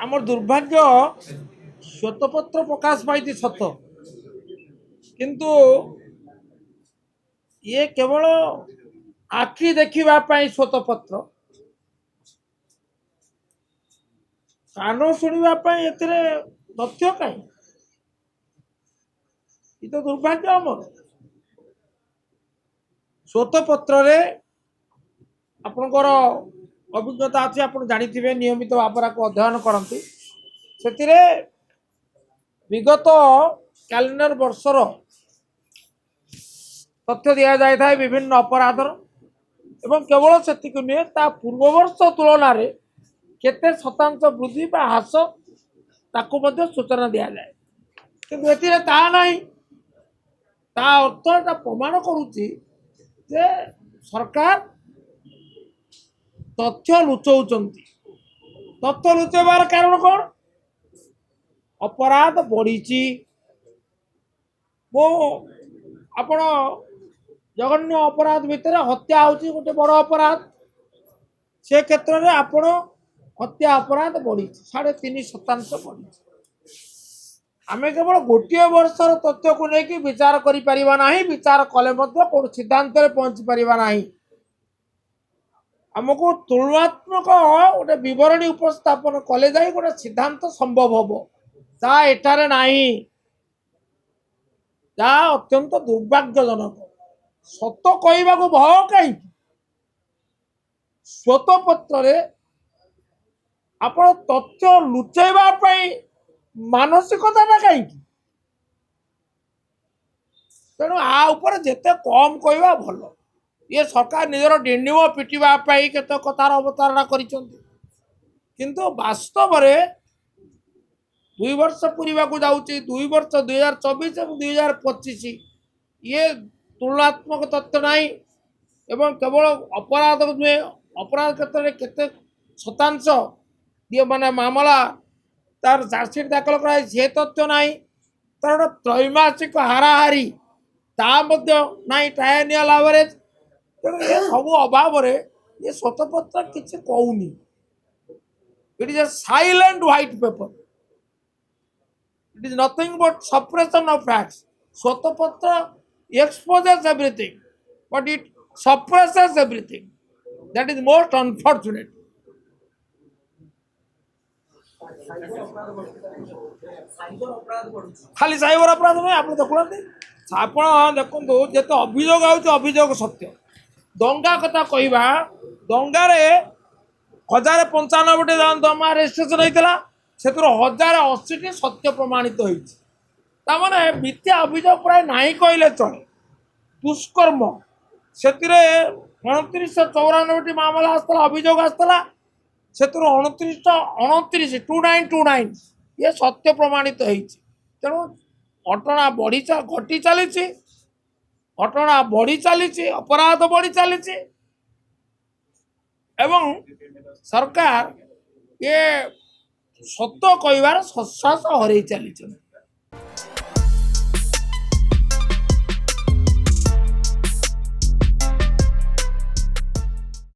आमर दुर्भाग्य श्वेतपत्र प्रकाश पाई सत किंतु ये केवल आखि देखा श्वेतपत्र कान शुणा तथ्य कहीं ये तो दुर्भाग्य आमर श्वेतपत्र आपणकर अभिज्ञता अच्छी आप जानी नियमित भाव को अध्ययन करती से विगत कैलेंडर वर्षर तथ्य दि जाए विभिन्न अपराधर एवं केवल से नुहे पूर्व वर्ष तुलन में केते शतांश वृद्धि ह्रास ताकू सूचना दि जाए कि अर्थ एटा प्रमाण करुच्ची जे सरकार तथ्य लुचाउचंती तथ्य लुचेबार कारण कौन अपराध बढ़ी मो आपण जघन्य अपराध भितर हत्या होची गोटे बड़ अपराध से क्षेत्र में आपण हत्या अपराध बढ़ी 3.5% बढ़ी आम केवल गोटे वर्षर तथ्य को लेकिन विचार करा विचार कले कौन सिद्धांत पहुंची पारा ना आमको तुलनात्मक गोटे बरणी उपस्थापन कले जाए गोटे सिद्धांत संभव हम जहाँ एठारे नाही जहाँ अत्यंत दुर्भाग्यजनक सत कहवा भय कहीं श्वेतपत्र आपण तथ्य लुचेवा मानसिकता कहीं तेणु आ जिते कम कहवा भल ये सरकार निजर डिंडिम पिटापी केत कथार अवतारणा किंतु वास्तव में 2 वर्ष पूरा जाऊँगी 2 वर्ष 2024 और 2025 ये तुलनात्मक तथ्य नहीं एवं केवल अपराध नुहे अपराध क्षेत्र में केते शतांश ये माने मामला तार चार्जसीट दाखल कराई से तथ्य नहीं तार गोटे त्रैमासिक हाराहारी ना ट्रायनियल एवरेज तेणु ये सब अभाव ये श्वेतपत्र किसी कहूनी it is a silent white paper it is nothing but suppression of facts श्वेतपत्र exposes everything but it suppresses everything that is most unfortunate खाली साइबर अपराध नहीं आप देखुना आप देखो जिते अभियोग अभियोग सत्य दंगा कथा कहवा दंगार 1095 जमा रेजिस्ट्रेशन होता से 1080 सत्य प्रमाणित होने मिथ्या अभियोग प्राय नहीं कहले चले दुष्कर्म से 2994 मामला आसला अभियोग आसला से 2929 ये सत्य प्रमाणित तेणु घटना बढ़ी घटी चली घटना बढ़ी चली अपराध बढ़ी चली एवं सरकार ये सत्य कहवार सश्वास हरई चली